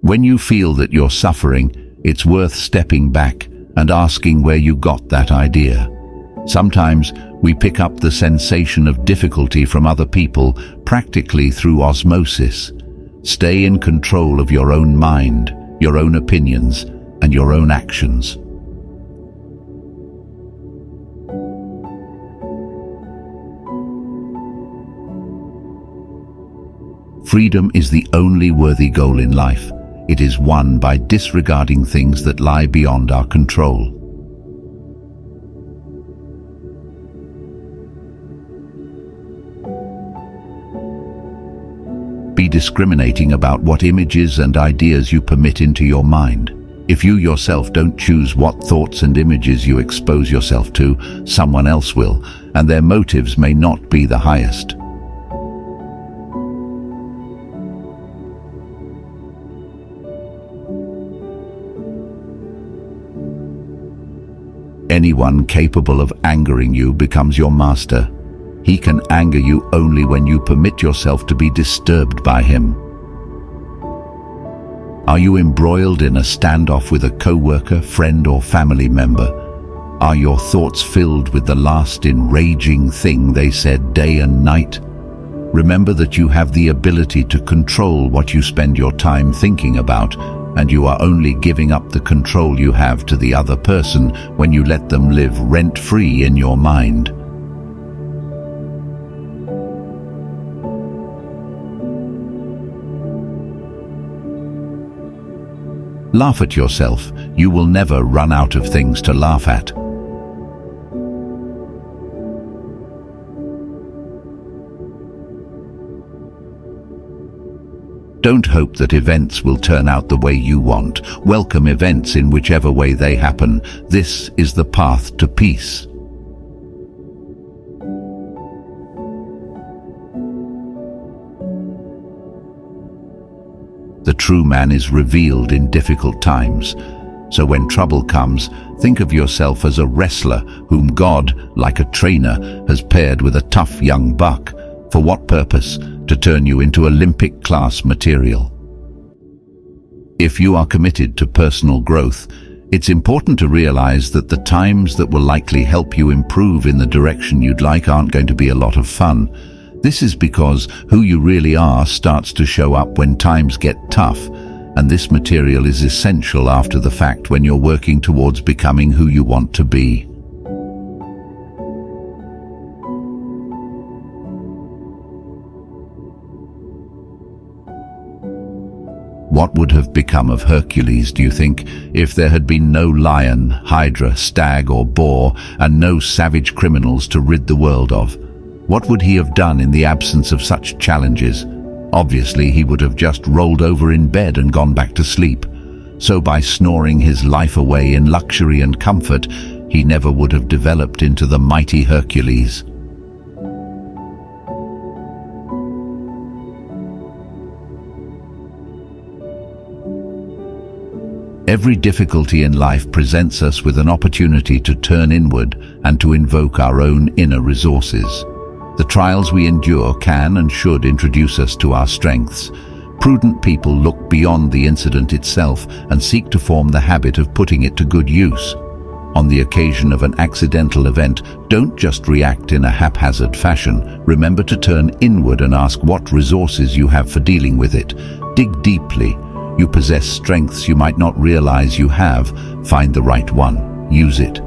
When you feel that you're suffering, it's worth stepping back and asking where you got that idea. Sometimes we pick up the sensation of difficulty from other people, practically through osmosis. Stay in control of your own mind, your own opinions, and your own actions. Freedom is the only worthy goal in life. It is won by disregarding things that lie beyond our control. Be discriminating about what images and ideas you permit into your mind. If you yourself don't choose what thoughts and images you expose yourself to, someone else will, and their motives may not be the highest. Anyone capable of angering you becomes your master. He can anger you only when you permit yourself to be disturbed by him. Are you embroiled in a standoff with a co-worker, friend, or family member? Are your thoughts filled with the last enraging thing they said day and night? Remember that you have the ability to control what you spend your time thinking about, and you are only giving up the control you have to the other person when you let them live rent-free in your mind. Laugh at yourself. You will never run out of things to laugh at. Don't hope that events will turn out the way you want. Welcome events in whichever way they happen. This is the path to peace. The true man is revealed in difficult times. So when trouble comes, think of yourself as a wrestler whom God, like a trainer, has paired with a tough young buck. For what purpose? To turn you into Olympic-class material. If you are committed to personal growth, it's important to realize that the times that will likely help you improve in the direction you'd like aren't going to be a lot of fun. This is because who you really are starts to show up when times get tough, and this material is essential after the fact when you're working towards becoming who you want to be. What would have become of Hercules, do you think, if there had been no lion, hydra, stag or boar, and no savage criminals to rid the world of? What would he have done in the absence of such challenges? Obviously, he would have just rolled over in bed and gone back to sleep. So by snoring his life away in luxury and comfort, he never would have developed into the mighty Hercules. Every difficulty in life presents us with an opportunity to turn inward and to invoke our own inner resources. The trials we endure can and should introduce us to our strengths. Prudent people look beyond the incident itself and seek to form the habit of putting it to good use. On the occasion of an accidental event, don't just react in a haphazard fashion. Remember to turn inward and ask what resources you have for dealing with it. Dig deeply. You possess strengths you might not realize you have. Find the right one. Use it.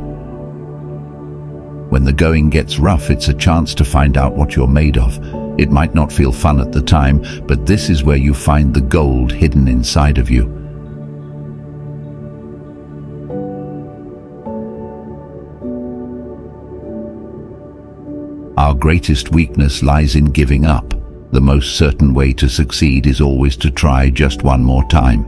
When the going gets rough, it's a chance to find out what you're made of. It might not feel fun at the time, but this is where you find the gold hidden inside of you. Our greatest weakness lies in giving up. The most certain way to succeed is always to try just one more time.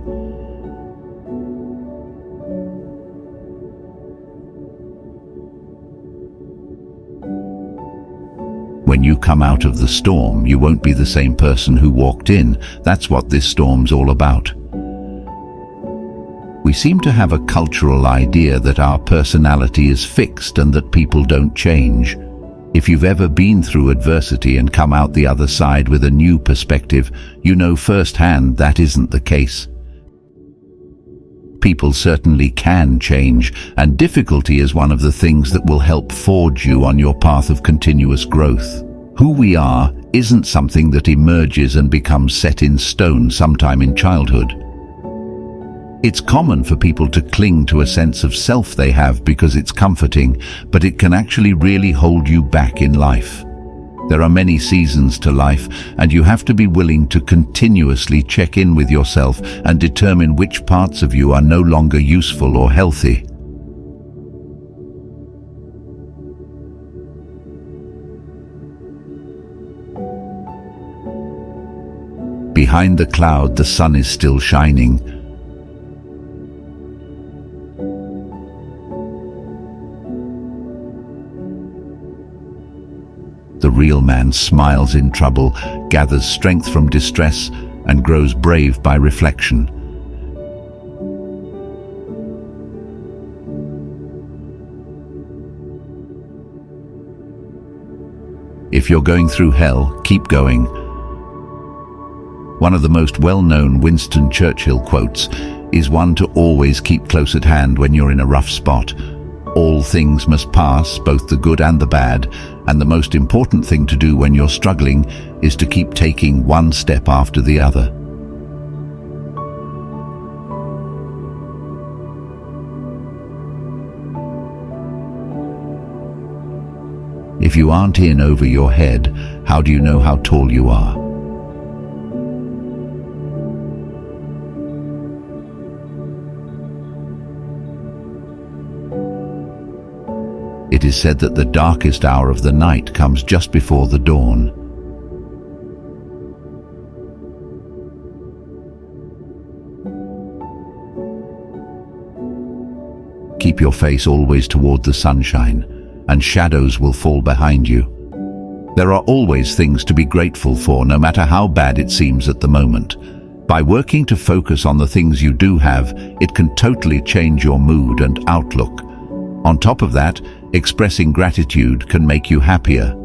When you come out of the storm, you won't be the same person who walked in. That's what this storm's all about. We seem to have a cultural idea that our personality is fixed and that people don't change. If you've ever been through adversity and come out the other side with a new perspective, you know firsthand that isn't the case. People certainly can change, and difficulty is one of the things that will help forge you on your path of continuous growth. Who we are isn't something that emerges and becomes set in stone sometime in childhood. It's common for people to cling to a sense of self they have because it's comforting, but it can actually really hold you back in life. There are many seasons to life, and you have to be willing to continuously check in with yourself and determine which parts of you are no longer useful or healthy. Behind the cloud, the sun is still shining. The real man smiles in trouble, gathers strength from distress, and grows brave by reflection. If you're going through hell, keep going. One of the most well-known Winston Churchill quotes is one to always keep close at hand when you're in a rough spot. All things must pass, both the good and the bad, and the most important thing to do when you're struggling is to keep taking one step after the other. If you aren't in over your head, how do you know how tall you are? It is said that the darkest hour of the night comes just before the dawn. Keep your face always toward the sunshine, and shadows will fall behind you. There are always things to be grateful for, no matter how bad it seems at the moment. By working to focus on the things you do have, it can totally change your mood and outlook. On top of that, expressing gratitude can make you happier.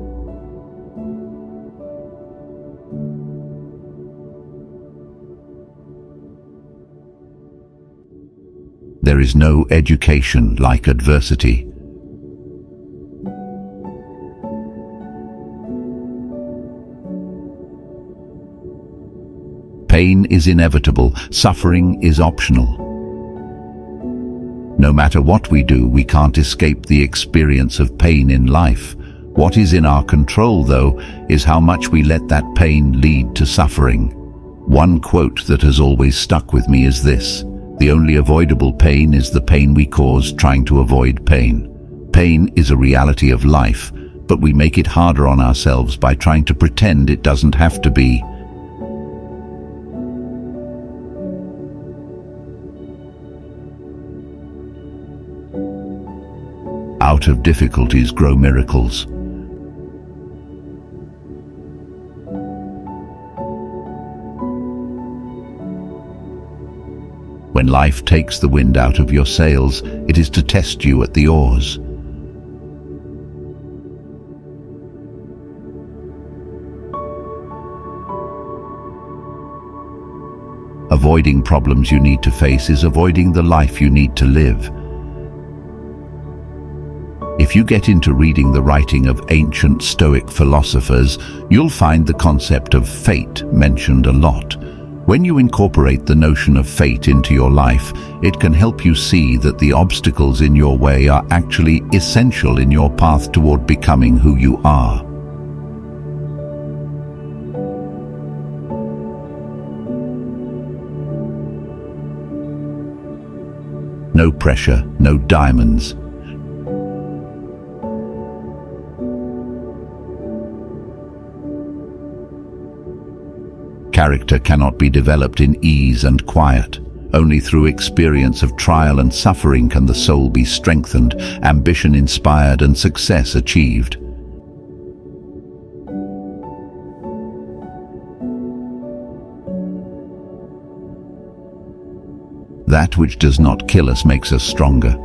There is no education like adversity. Pain is inevitable, suffering is optional. No matter what we do, we can't escape the experience of pain in life. What is in our control, though, is how much we let that pain lead to suffering. One quote that has always stuck with me is this: "The only avoidable pain is the pain we cause trying to avoid pain." Pain is a reality of life, but we make it harder on ourselves by trying to pretend it doesn't have to be. Out of difficulties grow miracles. When life takes the wind out of your sails, it is to test you at the oars. Avoiding problems you need to face is avoiding the life you need to live. If you get into reading the writing of ancient Stoic philosophers, you'll find the concept of fate mentioned a lot. When you incorporate the notion of fate into your life, it can help you see that the obstacles in your way are actually essential in your path toward becoming who you are. No pressure, no diamonds. Character cannot be developed in ease and quiet. Only through experience of trial and suffering can the soul be strengthened, ambition inspired, and success achieved. That which does not kill us makes us stronger.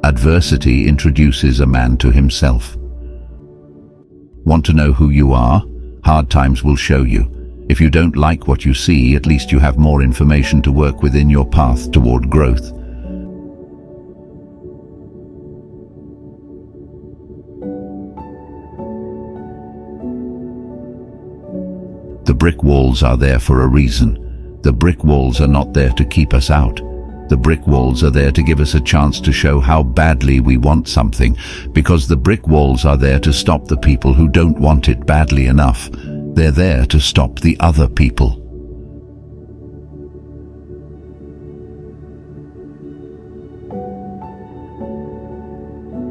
Adversity introduces a man to himself. Want to know who you are? Hard times will show you. If you don't like what you see, at least you have more information to work with in your path toward growth. The brick walls are there for a reason. The brick walls are not there to keep us out. The brick walls are there to give us a chance to show how badly we want something, because the brick walls are there to stop the people who don't want it badly enough. They're there to stop the other people.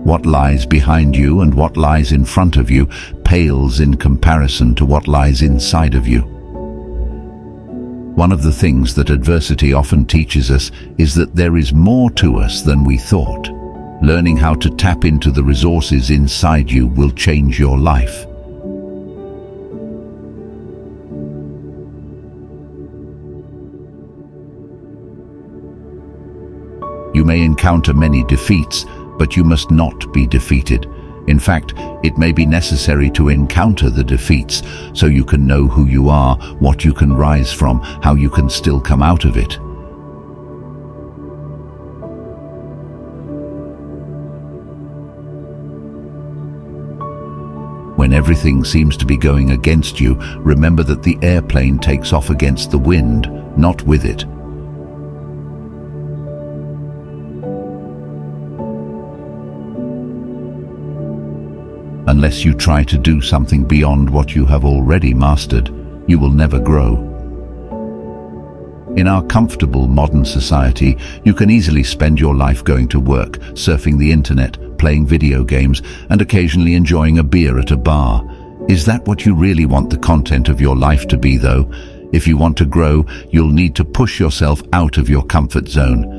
What lies behind you and what lies in front of you pales in comparison to what lies inside of you. One of the things that adversity often teaches us is that there is more to us than we thought. Learning how to tap into the resources inside you will change your life. You may encounter many defeats, but you must not be defeated. In fact, it may be necessary to encounter the defeats so you can know who you are, what you can rise from, how you can still come out of it. When everything seems to be going against you, remember that the airplane takes off against the wind, not with it. Unless you try to do something beyond what you have already mastered, you will never grow. In our comfortable modern society, you can easily spend your life going to work, surfing the internet, playing video games, and occasionally enjoying a beer at a bar. Is that what you really want the content of your life to be, though? If you want to grow, you'll need to push yourself out of your comfort zone.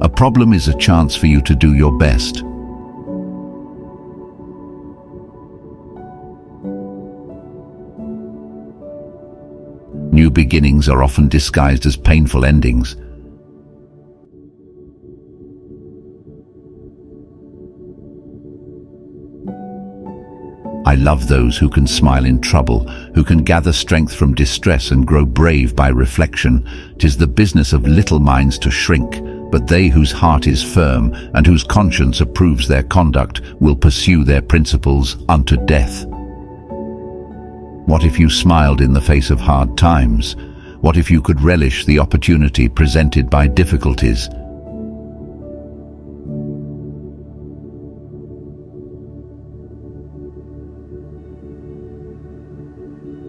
A problem is a chance for you to do your best. New beginnings are often disguised as painful endings. I love those who can smile in trouble, who can gather strength from distress and grow brave by reflection. 'Tis the business of little minds to shrink, but they whose heart is firm and whose conscience approves their conduct will pursue their principles unto death. What if you smiled in the face of hard times? What if you could relish the opportunity presented by difficulties?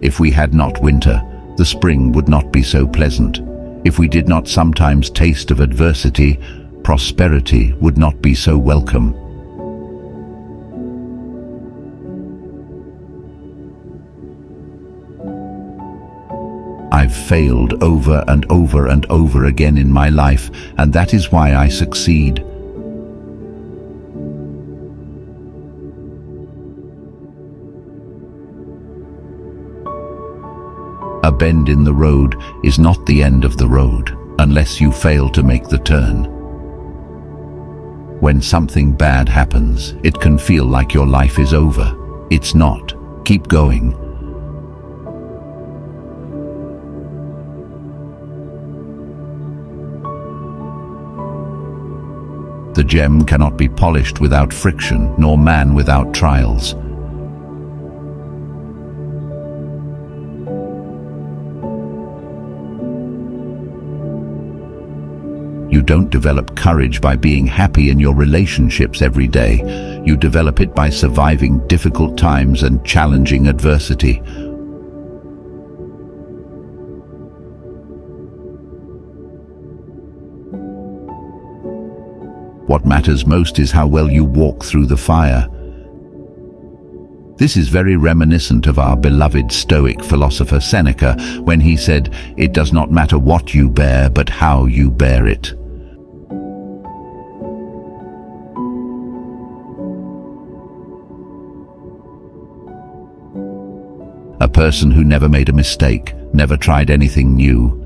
If we had not winter, the spring would not be so pleasant. If we did not sometimes taste of adversity, prosperity would not be so welcome. I've failed over and over and over again in my life, and that is why I succeed. A bend in the road is not the end of the road, unless you fail to make the turn. When something bad happens, it can feel like your life is over. It's not. Keep going. The gem cannot be polished without friction, nor man without trials. You don't develop courage by being happy in your relationships every day. You develop it by surviving difficult times and challenging adversity. What matters most is how well you walk through the fire. This is very reminiscent of our beloved Stoic philosopher Seneca when he said, "It does not matter what you bear, but how you bear it." A person who never made a mistake, never tried anything new.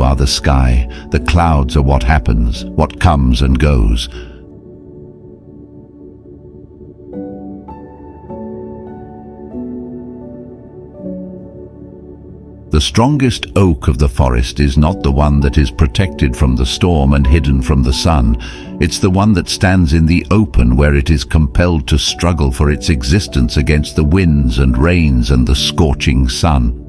You are the sky. The clouds are what happens, what comes and goes. The strongest oak of the forest is not the one that is protected from the storm and hidden from the sun. It's the one that stands in the open, where it is compelled to struggle for its existence against the winds and rains and the scorching sun.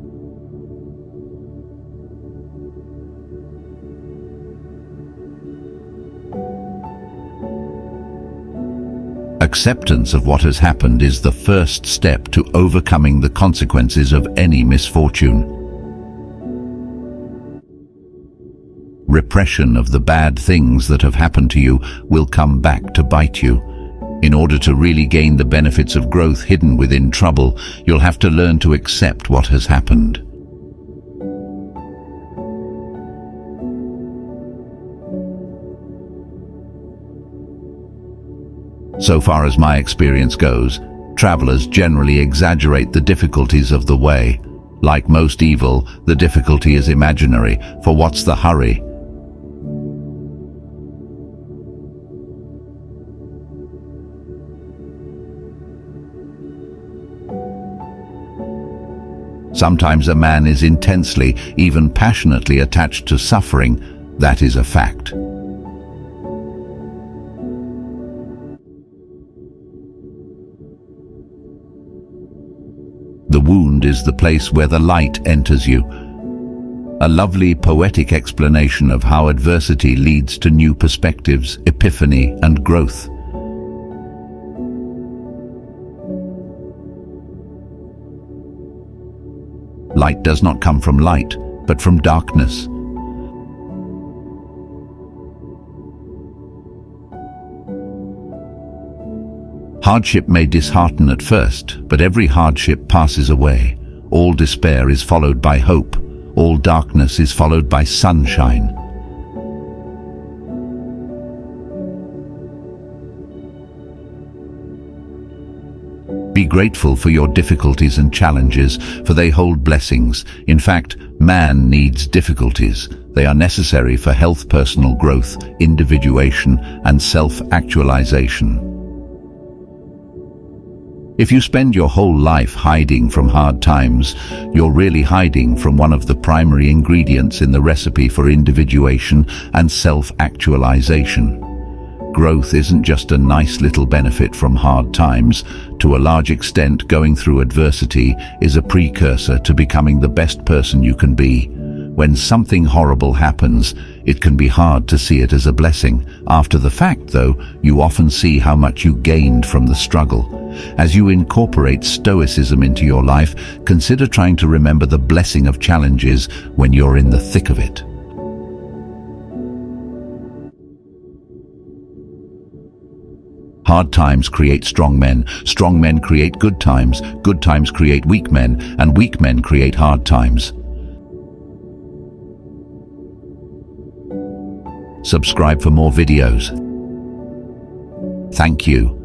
Acceptance of what has happened is the first step to overcoming the consequences of any misfortune. Repression of the bad things that have happened to you will come back to bite you. In order to really gain the benefits of growth hidden within trouble, you'll have to learn to accept what has happened. So far as my experience goes, travelers generally exaggerate the difficulties of the way. Like most evil, the difficulty is imaginary, for what's the hurry? Sometimes a man is intensely, even passionately attached to suffering. That is a fact. The wound is the place where the light enters you. A lovely poetic explanation of how adversity leads to new perspectives, epiphany, and growth. Light does not come from light, but from darkness. Hardship may dishearten at first, but every hardship passes away. All despair is followed by hope. All darkness is followed by sunshine. Be grateful for your difficulties and challenges, for they hold blessings. In fact, man needs difficulties. They are necessary for health, personal growth, individuation, and self-actualization. If you spend your whole life hiding from hard times, you're really hiding from one of the primary ingredients in the recipe for individuation and self-actualization. Growth isn't just a nice little benefit from hard times. To a large extent, going through adversity is a precursor to becoming the best person you can be. When something horrible happens, it can be hard to see it as a blessing. After the fact, though, you often see how much you gained from the struggle. As you incorporate Stoicism into your life, consider trying to remember the blessing of challenges when you're in the thick of it. Hard times create strong men create good times create weak men, and weak men create hard times. Subscribe for more videos. Thank you.